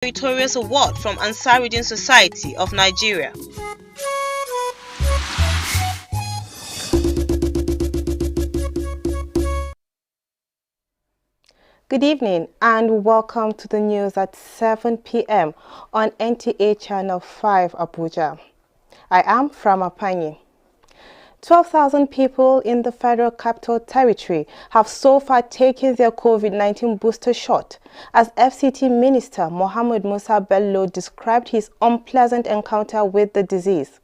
Meritorious Award from Ansarudin Society of Nigeria. Good evening and welcome to the news at 7 p.m. on NTA Channel 5 Abuja. I am Frama Panyi. 12,000 people in the Federal Capital Territory have so far taken their COVID-19 booster shot, as FCT Minister Mohammed Musa Bello described his unpleasant encounter with the disease.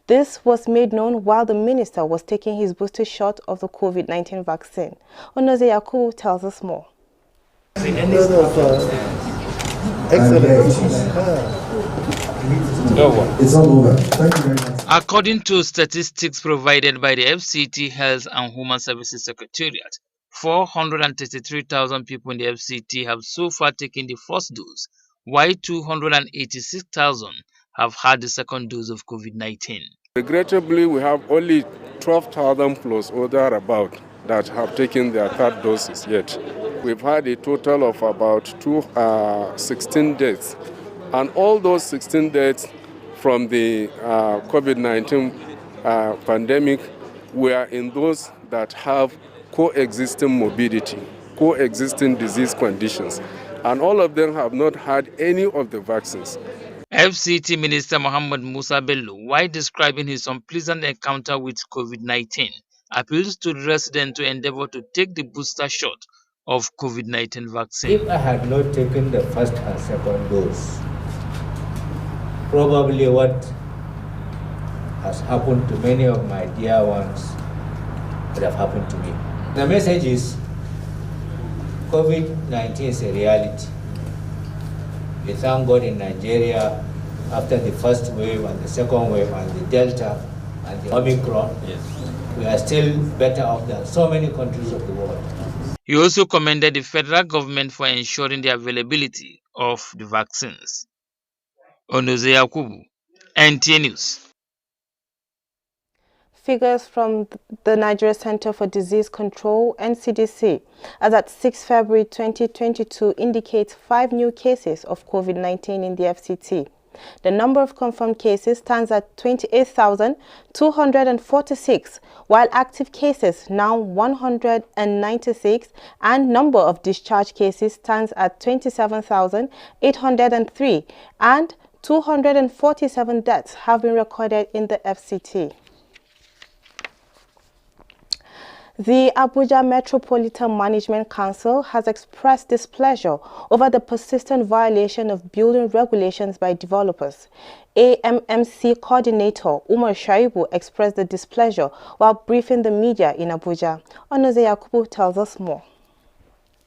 This was made known while the minister was taking his booster shot of the COVID-19 vaccine. Onoze Yakubu tells us more. It's all over. Thank you very much. According to statistics provided by the FCT Health and Human Services Secretariat, 433,000 people in the FCT have so far taken the first dose, while 286,000 have had the second dose of COVID-19. Regrettably, we have only 12,000 plus or thereabout that have taken their third doses yet. We've had a total of about 16 deaths. And all those 16 deaths from the COVID-19 pandemic were in those that have coexisting morbidity, coexisting disease conditions. And all of them have not had any of the vaccines. FCT Minister Mohammed Musa Bello, while describing his unpleasant encounter with COVID-19, appeals to the residents to endeavor to take the booster shot of COVID-19 vaccine. If I had not taken the first and second dose, probably what has happened to many of my dear ones would have happened to me. The message is COVID-19 is a reality. We thank God in Nigeria, after the first wave and the second wave and the Delta and the Omicron, we are still better off than so many countries of the world. He also commended the federal government for ensuring the availability of the vaccines. Onoze Yakubu, NTA News. Figures from the Nigeria Center for Disease Control, NCDC, as at 6 February 2022 indicate 5 new cases of COVID-19 in the FCT. The number of confirmed cases stands at 28,246, while active cases now 196, and number of discharged cases stands at 27,803, and 247 deaths have been recorded in the FCT. The Abuja Metropolitan Management Council has expressed displeasure over the persistent violation of building regulations by developers. AMMC coordinator Umar Shaibu expressed the displeasure while briefing the media in Abuja. Onoze Yakubu tells us more.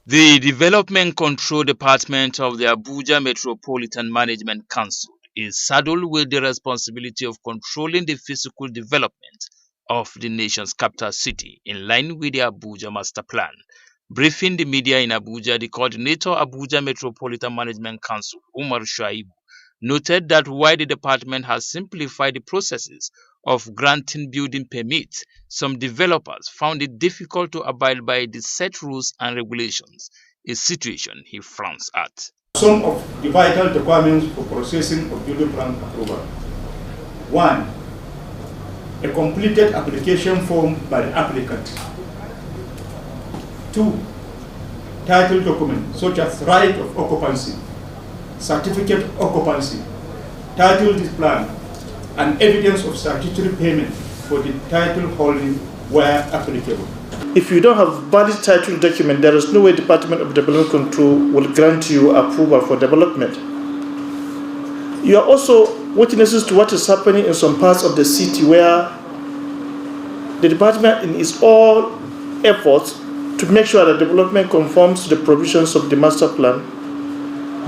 The Development Control Department of the Abuja Metropolitan Management Council is saddled with the responsibility of controlling the physical development of the nation's capital city in line with the Abuja Master Plan. Briefing the media in Abuja, the coordinator Abuja Metropolitan Management Council, Umar Shaibu, noted that while the department has simplified the processes of granting building permits, some developers found it difficult to abide by the set rules and regulations, a situation he frowns at. Some of the vital requirements for processing of building plan approval. 1. A completed application form by the applicant. 2. Title documents such as right of occupancy, certificate of occupancy, title deed plan, and evidence of statutory payment for the title holding where applicable. If you don't have valid title document, there is no way Department of Development Control will grant you approval for development. You are also witnesses to what is happening in some parts of the city where the department in its all efforts to make sure that development conforms to the provisions of the master plan,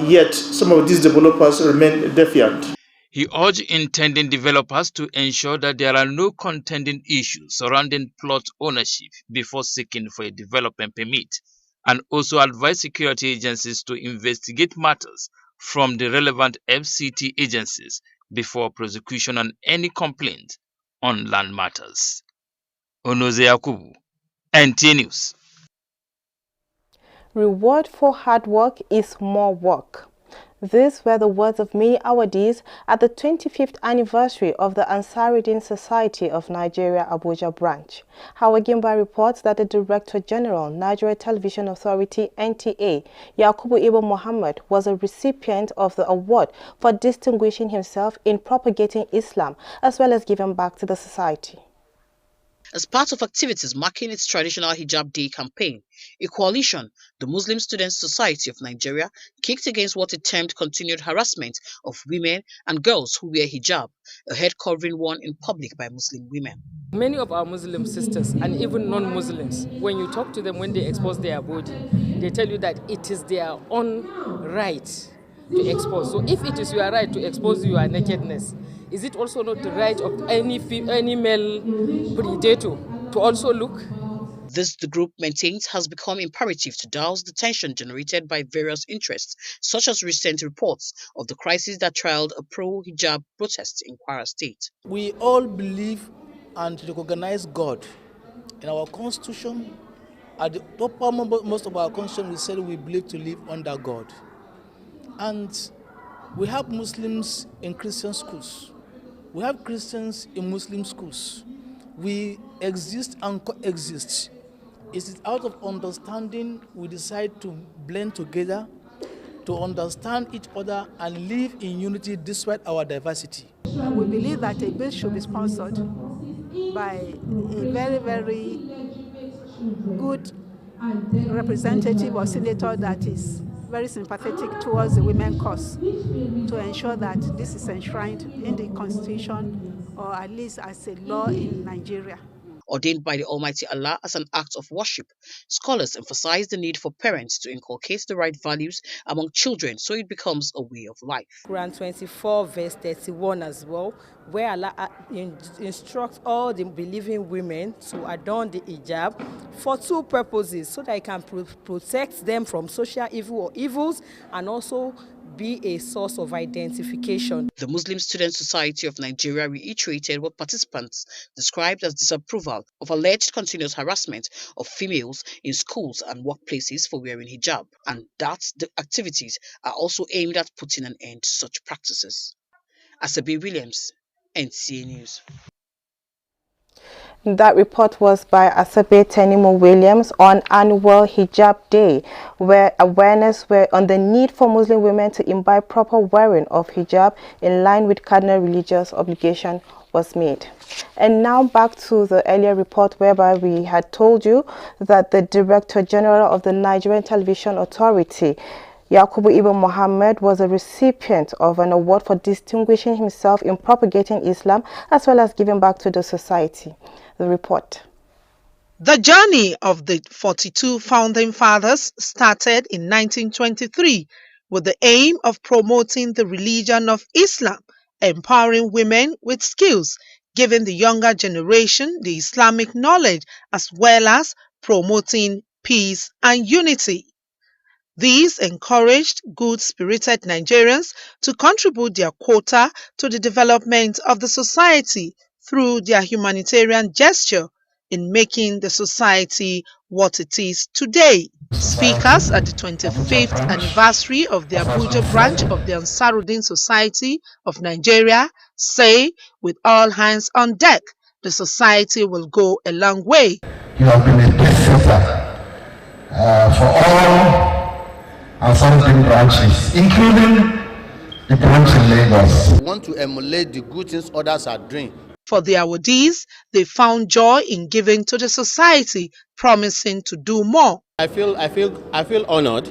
yet some of these developers remain defiant. He urged intending developers to ensure that there are no contending issues surrounding plot ownership before seeking for a development permit, and also advised security agencies to investigate matters from the relevant FCT agencies before prosecution on any complaint on land matters. Onoze Yakubu, NTA News. Reward for hard work is more work. These were the words of many awardees at the 25th anniversary of the Ansarudeen Society of Nigeria Abuja branch. Hawa Gimba reports that the Director General, Nigeria Television Authority (NTA), Yakubu Ibn Muhammad, was a recipient of the award for distinguishing himself in propagating Islam as well as giving back to the society. As part of activities marking its traditional Hijab Day campaign, a coalition, the Muslim Students Society of Nigeria, kicked against what it termed continued harassment of women and girls who wear hijab, a head covering worn in public by Muslim women. Many of our Muslim sisters and even non-Muslims, when you talk to them when they expose their body, they tell you that it is their own right to expose. So if it is your right to expose your nakedness, is it also not the right of any male predator to also look? This, the group maintains, has become imperative to douse the tension generated by various interests, such as recent reports of the crisis that trailed a pro-hijab protest in Kwara State. We all believe and recognize God. In our constitution, at the most of our constitution, we said we believe to live under God. And we have Muslims in Christian schools. We have Christians in Muslim schools. We exist and coexist. It is out of understanding we decide to blend together, to understand each other and live in unity despite our diversity. We believe that a bill should be sponsored by a very, very good representative or senator that is very sympathetic towards the women's cause, to ensure that this is enshrined in the Constitution or at least as a law in Nigeria. Ordained by the Almighty Allah as an act of worship, scholars emphasize the need for parents to inculcate the right values among children so it becomes a way of life. Quran 24 verse 31 as well, where Allah instructs all the believing women to adorn the hijab for two purposes, so that it can protect them from social evil or evils and also be a source of identification. The Muslim Student Society of Nigeria reiterated what participants described as disapproval of alleged continuous harassment of females in schools and workplaces for wearing hijab, and that the activities are also aimed at putting an end to such practices. Asabi Williams, NTA News. That report was by Asabe Tenimo Williams on annual Hijab Day, where awareness were on the need for Muslim women to imbibe proper wearing of hijab in line with cardinal religious obligation was made. And now back to the earlier report whereby we had told you that the Director General of the Nigerian Television Authority, Yakubu Ibn Muhammad, was a recipient of an award for distinguishing himself in propagating Islam as well as giving back to the society. The report. The journey of the 42 founding fathers started in 1923 with the aim of promoting the religion of Islam, empowering women with skills, giving the younger generation the Islamic knowledge, as well as promoting peace and unity. These encouraged good-spirited Nigerians to contribute their quota to the development of the society through their humanitarian gesture in making the society what it is today. Speakers at the 25th anniversary of the Abuja branch of the Ansarudeen Society of Nigeria say, with all hands on deck, the society will go a long way. You have been a testament for all Ansarudeen branches, including the branch in Lagos. We want to emulate the good things others are doing. For the awardees, they found joy in giving to the society, promising to do more. I feel honored.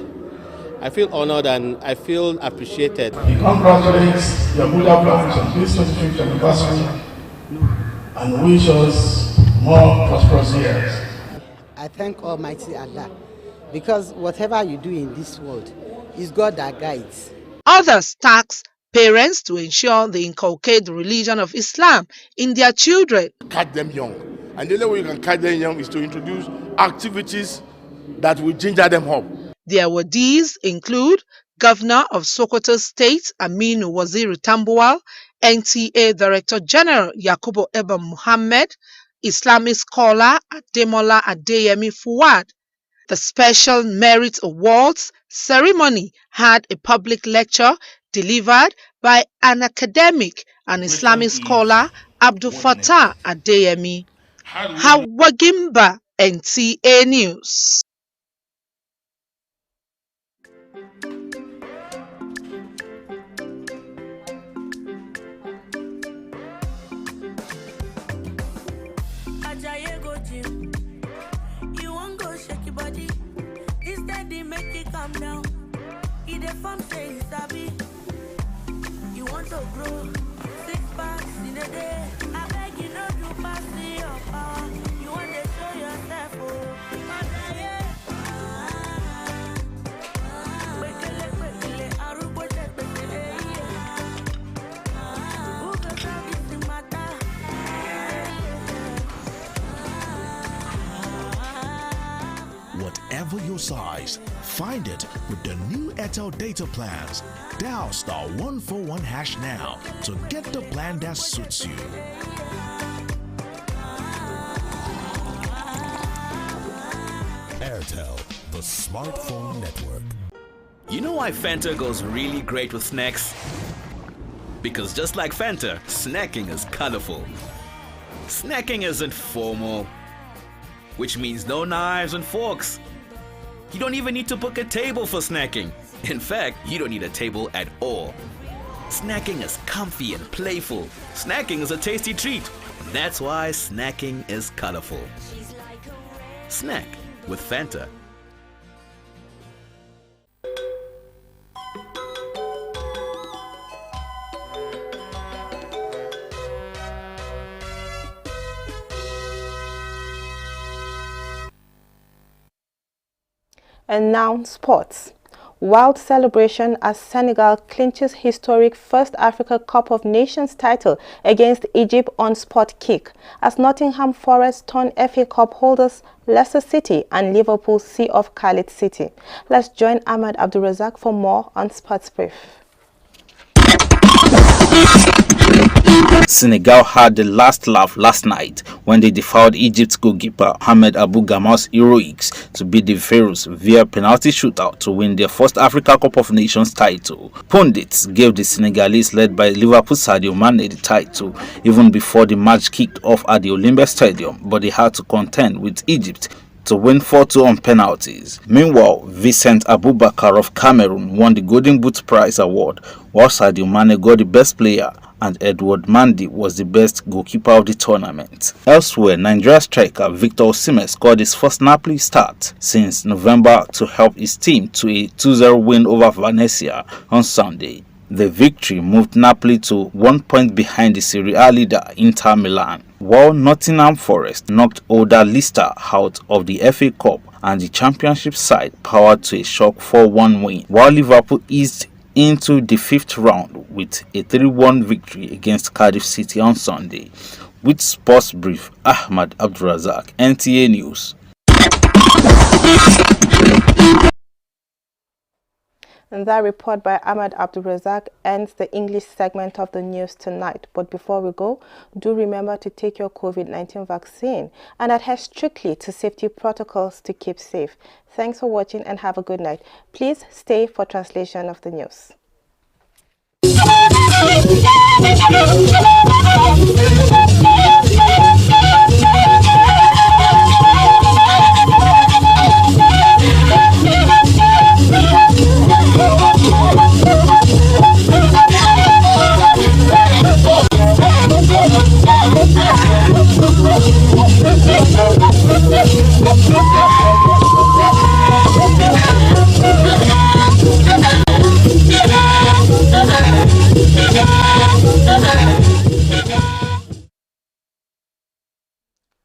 I feel honored and I feel appreciated. He congratulates the Abuja branch on this 25th anniversary and wish us more prosperous years. I thank Almighty Allah, because whatever you do in this world is God that guides. Others task parents to ensure they inculcate the religion of Islam in their children. Catch them young. And the only way you can catch them young is to introduce activities that will ginger them up. The awardees include Governor of Sokoto State Aminu Waziri Tambuwal, NTA Director General Yakubu Ibn Muhammad, Islamic scholar Ademola Adeyemi Fuad, The Special Merit Awards ceremony had a public lecture delivered by an academic and Islamic scholar, Abdul Fattah Adeyemi. Hawagimba, NTA News. You won't go shake your body. Instead, they make it calm down. Eat the farm, say you sabi. You want to grow 6 packs in a day. I beg you, not do pass your power. You want to show yourself, oh. Whatever your size, find it with the new Airtel data plans. Dial *141# now to get the plan that suits you. Airtel, the smartphone network. You know why Fanta goes really great with snacks? Because just like Fanta, snacking is colorful. Snacking isn't formal, which means no knives and forks. You don't even need to book a table for snacking. In fact, you don't need a table at all. Snacking is comfy and playful. Snacking is a tasty treat. That's why snacking is colorful. Snack with Fanta. And now sports. Wild celebration as Senegal clinches historic first Africa Cup of Nations title against Egypt on spot kick as Nottingham Forest turn FA Cup holders Leicester City and Liverpool see off Khalid City. Let's join Ahmad Abdulrazak for more on Sports Brief. Senegal had the last laugh last night when they defied Egypt's goalkeeper Ahmed Abou Gamal's heroics to beat the Pharaohs via penalty shootout to win their first Africa Cup of Nations title. Pundits gave the Senegalese led by Liverpool Sadio Mane the title even before the match kicked off at the Olympia Stadium, but they had to contend with Egypt to win 4-2 on penalties. Meanwhile, Vincent Aboubakar of Cameroon won the Golden Boot Prize award, while Sadio Mane got the best player and Edward Mendy was the best goalkeeper of the tournament. Elsewhere, Nigeria striker Victor Osimhen scored his first Napoli start since November to help his team to a 2-0 win over Venezia on Sunday. The victory moved Napoli to 1 point behind the Serie A leader Inter Milan, while Nottingham Forest knocked Odalista out of the FA Cup and the championship side powered to a shock 4-1 win, while Liverpool eased into the 5th round with a 3-1 victory against Cardiff City on Sunday. With Sports Brief, Ahmad Abdulrazak, NTA News. And that report by Ahmad Abdulrazak ends the English segment of the news tonight. But before we go, do remember to take your COVID-19 vaccine and adhere strictly to safety protocols to keep safe. Thanks for watching and have a good night. Please stay for translation of the news.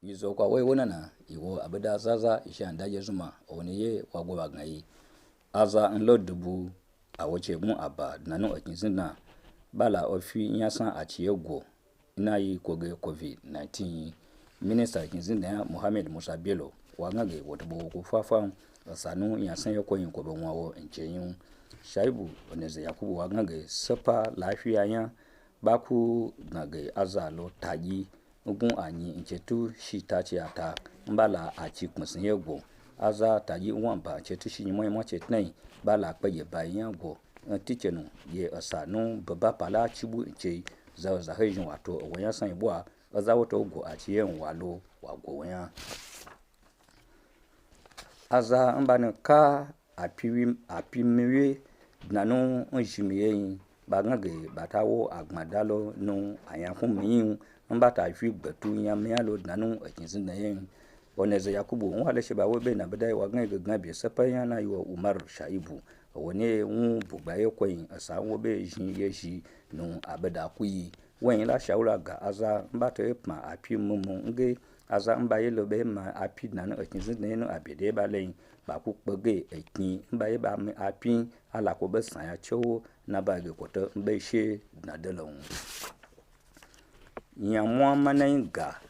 Yizo kwa wewe na iwo abeda zaza ishandaje zuma oniye wagwa ngai aza nlo dubu awoche mu aba nanu akinzina bala ofi nyasa achiego inayi koge COVID-19 minister kinzina Mohamed Musa Bello wangage wotubo kufafa sanu yasan yokoyin ko benwawo encheyin Shaibu oneze Yakubu wangage sapa lafiya ya baku nage azalo taji ugun anyi nchetu shitachi ata mbala achi kunsin yego aza taji wamba chetu shi nyimo mo chetnai bala kpaye bayan go tikenu ye asanu baba pala chibu che za hejin wato wanya san bua aza wato go a chiyen walo wa go wanya aza mbane ka apimiwe nanu njimiye bagage batawo agmadalo no ayankum yin mbata fi gbatu yamyalo nanu akinsin na yin oneze yakubu wale sheba wobe na badai wagan gabe sapanya na yo umar shaibu woni bugbaye koyin asa wobe jin yeshi no abada kuyi wen la shaura ga aza mbata ma api mumu nge aza mbaye lobe ma api nanu akinsin na yin abede balen ba ku kpege ekin mbaye ba mi api ala ko be san ya chowo na ba ge koto mbe she na delon nyamwa manai ga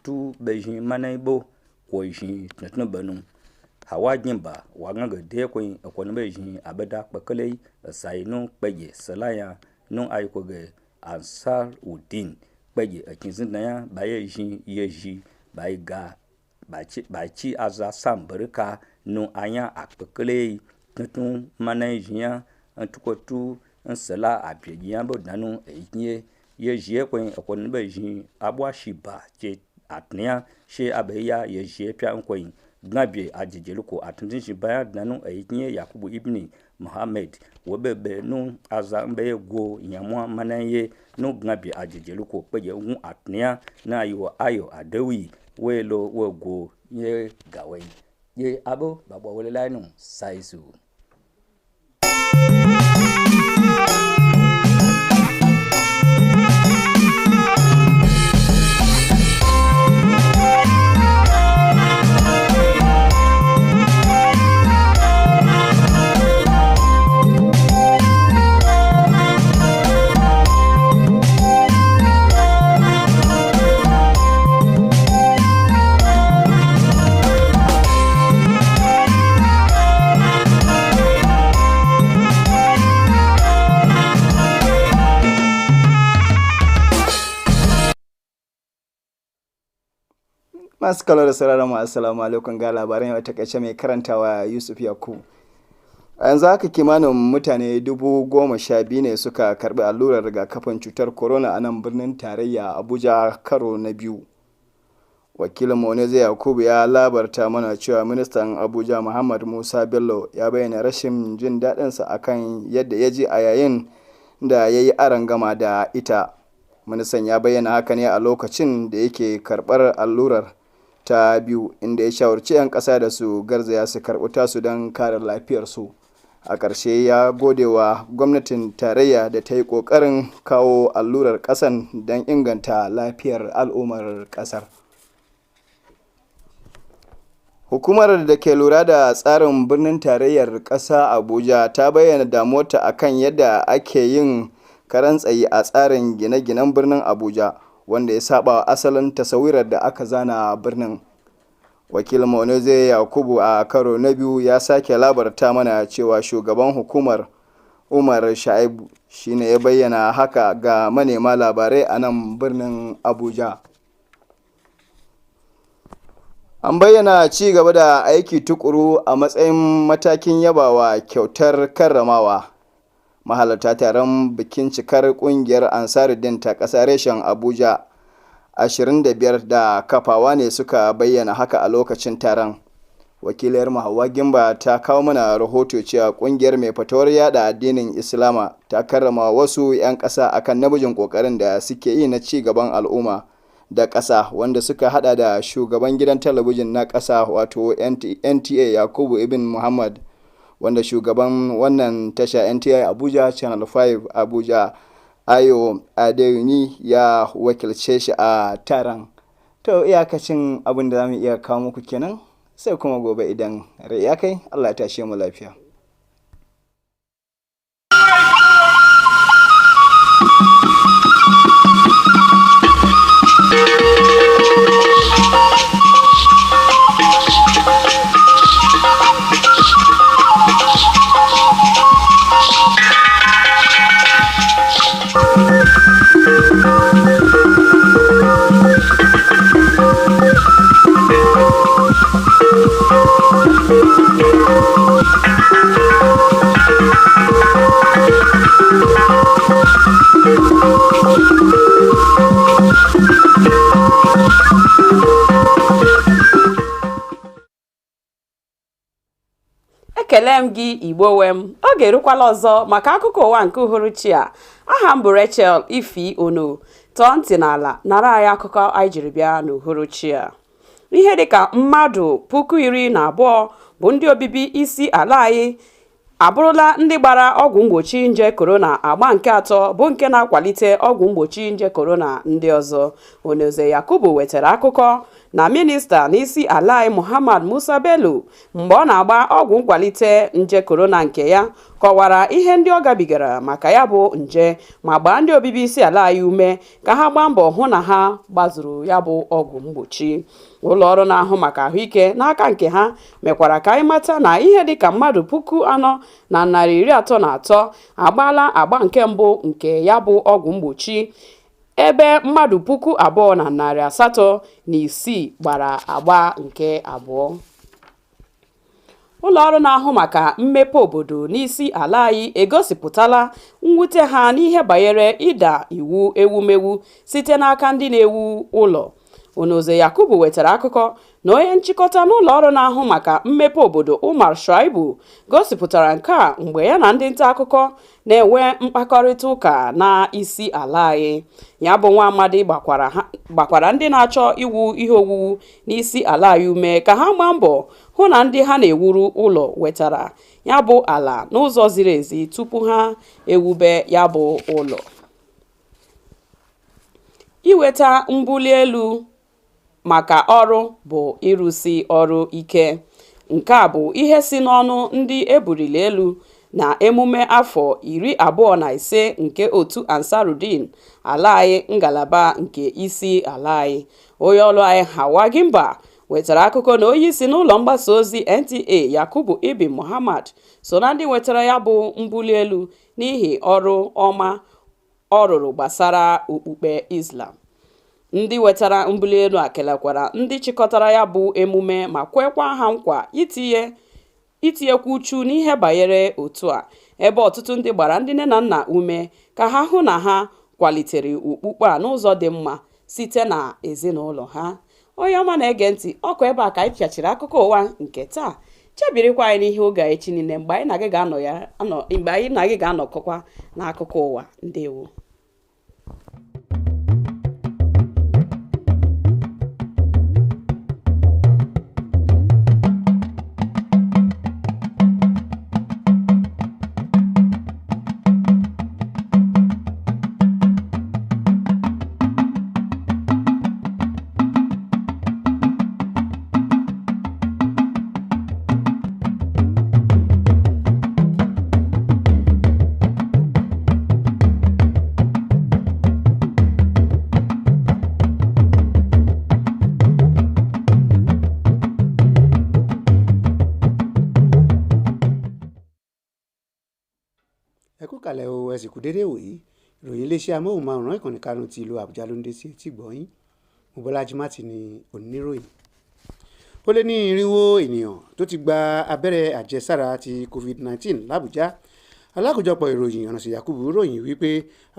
tu bejin manai bo ko jin tnu banu hawa jimba wa nga de ko ne bejin abada kpekele sai no kpege salaya no ay ko ge ansar udin kpege akin na ya ba ye jin yeji ba ga ba ci aza sambarka no anya akpekele tnu manai jin antukotu nsala abiyan bo nanu eyin ye jie ko ne bejin abwa shiba che atnia she abeya ye jie pya nkoyin gnabe ajejeluko atundin shiba nanu eyin yakubu ibni muhammad wobebe no aza mbe go nyamwa manaye no gnabe ajejeluko peje un atnia na ayo adewi welo wogo ye gawen ye abo babo wole lanu saisu Masu kallo da sauraron mu assalamu alaikum ga labaran yau takaice mai karantawa Yusuf Yakubu. A yanzu haka kimanin mutane 12,000 ne suka karbi allurar rigakafin cutar corona a nan birnin tarayya Abuja karo na biyu. Wakilin Moneze Yakubu ya labarta mana cewa ministan Abuja Muhammad Musa Bello ya bayyana rashin jin daɗinsa akan yadda ya ji a yayin da ya yi arangama da ita. Ministan ya bayyana haka ne a lokacin da yake karɓar allurar ta biyu inda ya shawarci 'yan ƙasa da su garzaya su karɓi tasu don kare lafiyarsu. A ƙarshe ya gode wa gwamnatin tarayya da ta yi ƙoƙarin kawo allurar ƙasan don inganta lafiyar al'ummar ƙasar. Hukumar da ke lura da tsarin birnin tarayyar ƙasa Abuja ta bayyana damuwarta akan yadda ake yin karan tsaye a tsarin gine-ginen birnin Abuja wanda ya saba wa asalin tasawirar da aka zana birnin. Wakil Moneze Yakubu a karo na biyu ya sake labarta mana cewa shugaban hukumar Umar Shaibu shine ya bayyana haka ga manema labarai a nan birnin Abuja. An bayyana ci gaba da aiki tukuru a matsayin matakin yabawa kyautar karramawa. Mahalarta taron bikin cikar kungiyar Ansaruddin ta ƙasa reshen Abuja 25 da kafawa ne suka bayyana haka a lokacin taron. Wakilayar Hauwa Gimba ta kawo mana rahoto cewa kungiyar mai fatawar yada addinin Islama ta karrama wasu 'yan ƙasa akan namijin ƙoƙarin da suke yi na ci gaban al'umma da ƙasa, wanda suka hada da shugaban gidan talabijin na ƙasa wato NTA Yakubu Ibn Muhammad, wanda shugaban wannan tasha NTA Abuja Channel 5 Abuja Ayo Adeyuni ya wakilce shi a taron. To iyakacin abin da zamu iya kawo muku kenan, sai kuma gobe idan rai ya kai. Allah ya tashe mu lafiya. ekele m gị Igbo wem oge erukwala ọzọ maka akụkọ ụwa nke uhuruchi a. Aha m bụ Rachel Ifi Ono. Tọọ ntị n'ala nara anyị akụkọ anyị jiri bịa n'uhuruchi a. Ihe dịka mmadụ 12,000 bụ ndị obibi isi ala anyị abụrụla ndị gbara ọgwụ mgbochi nje korona agba nke 3 bụ nke na-akwalite ọgwụ mgbochi nje korona ndị ọzọ. Onoze Yakubu wetara akụkọ na minista n'isi ala anyị Muhammad Musa Bello mgbe ọ na-agba ọgwụ nkwalite nje korona nke ya kọwara ihe ndị ọ gabigara maka ya bụ nje ma gbaa ndị obibi isi ala anyị ume ka ha gbaa mbọ hụ na ha gbazuru ya bụ ọgwụ mgbochi. Ụlọ ọrụ na-ahụ maka ahụike n'aka nke ha mekwara ka anyị mata na ihe dịka mmadụ 4,433 agbaala agba nke mbụ nke ya bụ ọgwụ mgbochi ebe mmadụ 2,806 gbara agba nke abụọ. Ụlọ ọrụ na-ahụ maka mmepe obodo n'isi ala anyị egosipụtala mwute ha n'ihe banyere ịda iwu ewumewu site n'aka ndị na-ewu ụlọ. Onoze Yakubu wetara akụkọ na onye nchịkọta n'ụlọ ọrụ na-ahụ maka mmepe obodo Umar Shuaibu gosipụtara nke a mgbe ya na ndị nta akụkọ na-enwe mkpakọrịta ụka na isi ala anyị. Ya bụ nwa amadi gbakwara ndị na-achọ iwu ihe owuwu n'isi ala anyị ume ka ha gbaa mbọ hụ na ndị ha na-ewuru ụlọ wetara ya bụ ala n'ụzọ ziri ezi tupu ha ewube ya bụ ụlọ. Iweta mbuli elu maka ọrụ bụ ịrụsi ọrụ ike. Nke a bụ ihe si n'ọnụ ndị ebuliri elu na emume afọ 25 nke otu Ansarudeen ala anyị ngalaba nke isi ala anyị. Onye ọrụ anyị Hawa Gimba wetara akụkọ na onye isi n'ụlọ mgbasa ozi NTA Yakubu Ibn Muhammad so na ndị wetara ya bụ mbuli elu n'ihi ọrụ ọma ọ rụrụ gbasara okpukpe Islam. Ndị wetara mbuli elu a kelekwara ndị chịkọtara ya bụ emume ma kwekwa ha nkwa itinyekwu uchu n'ihe banyere otu a ebe ọtụtụ ndị gbara ndị nne na nna ume ka ha hụ na ha kwalitere okpukpe a n'ụzọ dị mma site na ezinụlọ ha. Onye ọma na-ege ntị ọkụ ebe a ka anyị pịachiri akụkọ ụwa nke taa. Chebirikwa anyị n'ihe oge echi niile mgbe anyị na gị ga-anọkọkwa n'akụkọ ụwa. Ndewo. Kalẹ̀ o ẹ̀sìnkú dédé wòyí ìròyìn iléeṣẹ́ amóhùnmáwòrán ìkànnì karùn ti ìlú Àbújá ló ń dé sí etí gbọ̀nyìn. Mobọ́lájí Mátì ni oníròyìn. Ó lé ní 400 ènìyàn tó ti gba abẹ́rẹ́ àjẹsára ti COVID-19 l'Àbújá. Alákòjọpọ̀ ìròyìn Ọ̀nàsì Yakubu ròyìn wípé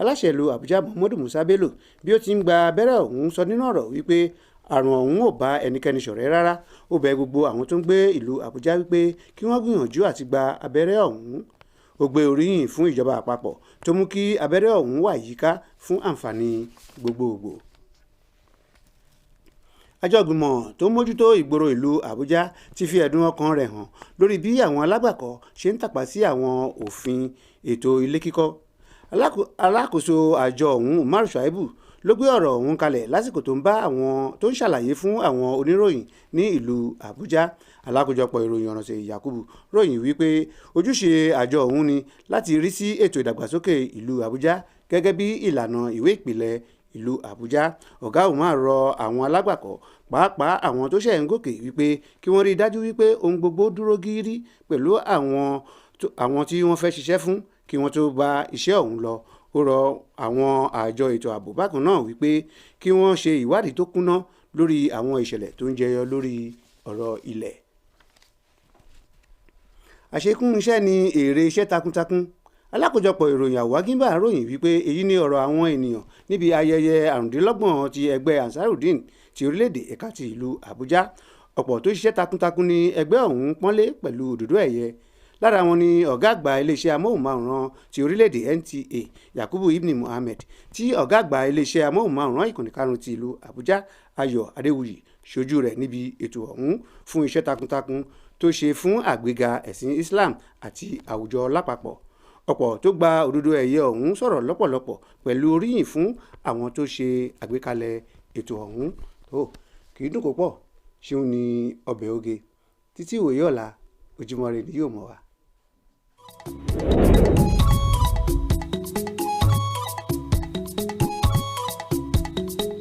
aláṣẹ ìlú Àbújá Muhammadu Musa Bello bí ó ti ń gba abẹ́rẹ́ ọ̀hún sọ nínú ọ̀rọ̀ wípé àrùn ọ̀hún ò bá ẹnikẹ́ni ṣọ̀rẹ́ rárá. Ó bẹ̀ gbogbo àwọn tó ń gbé ìlú Àbújá wípé kí wọ́n gbìyànjú àti gba abẹ́rẹ́ ọ̀hún. Ó gbé oríyìn fún ìjọba àpapọ̀ tó mú kí abẹ́rẹ́ ọ̀hún wà yíká fún àǹfààní gbogbogbò. Àjọ ìgbìmọ̀ tó mójútó ìgboro ìlú Àbújá ti fi ẹ̀dùn ọkàn rẹ̀ hàn lórí bí àwọn alágbàkọ́ ṣe ń tàpá sí àwọn òfin ètò ilé kíkọ́. Alákòóso àjọ ọ̀hún Umar Shuaibu ló gbé ọ̀rọ̀ ọ̀hún kalẹ̀ lásìkò tó ń ṣàlàyé fún àwọn oníròyìn ní ìlú Àbújá. Alákòjọpọ̀ ìròyìn Ọ̀nàsì Yakubu ròyìn wípé ojúṣe àjọ ọ̀hún ni láti rí sí ètò ìdàgbàsókè ìlú Àbújá gẹ́gẹ́ bí ìlànà ìwé ìpìlẹ̀ ìlú Àbújá. Ọ̀gá Umar rọ àwọn alágbàkọ́ pàápàá àwọn tó ṣẹ̀ ń gòkè wípé kí wọ́n rí dájú wípé ohun gbogbo dúró gírí pẹ̀lú àwọn tí wọ́n fẹ́ ṣiṣẹ́ fún kí wọ́n tó bá iṣẹ́ ọ̀hún lọ. Ó rọ àwọn àjọ ètò ààbò bákan náà wípé kí wọ́n ṣe ìwádìí tó kúnná lórí àwọn ìṣẹ̀lẹ̀ tó ń jẹyọ lórí ọ̀rọ̀ ilẹ̀. Àṣekún iṣẹ́ ni èrè iṣẹ́ takuntakun. Alákòjọpọ̀ ìròyìn Hawa Gimba ròyìn wípé èyí ni ọ̀rọ̀ àwọn ènìyàn níbi ayẹyẹ 25 ti ẹgbẹ́ Ansarudeen ti orílẹ̀-èdè ẹ̀ka ti ìlú Àbújá. Ọ̀pọ̀ tó ṣiṣẹ́ takuntakun ni ẹgbẹ́ ọ̀hún pọ́nlé pẹ̀lú òdòdó ẹ̀yẹ. lára wọn ni ọ̀gá àgbà iléeṣẹ́ amóhùnmáwòrán ti orílẹ̀-èdè NTA Yakubu Ibn Muhammed tí ọ̀gá àgbà iléeṣẹ́ amóhùnmáwòrán ìkànnì karùn-ún ti ìlú Àbújá Ayọ̀ Adéwuyì ṣojú rẹ̀ níbi ètò ọ̀hún fún iṣẹ́ takuntakun tó ṣe fún àgbéga ẹ̀sìn Islam àti àwùjọ lápapọ̀. Ọ̀pọ̀ tó gba òdodo ẹ̀yẹ ọ̀hún sọ̀rọ̀ lọ́pọ̀lọpọ̀ pẹ̀lú oríyìn fún àwọn tó ṣe àgbékalẹ̀ ètò ọ̀hún. Kì í dùn kó pọ̀ ṣeun ní ọbẹ̀ oge títí ìwòye ọ̀la Ojúmọ́ Ire ni yóò mọ̀ wá.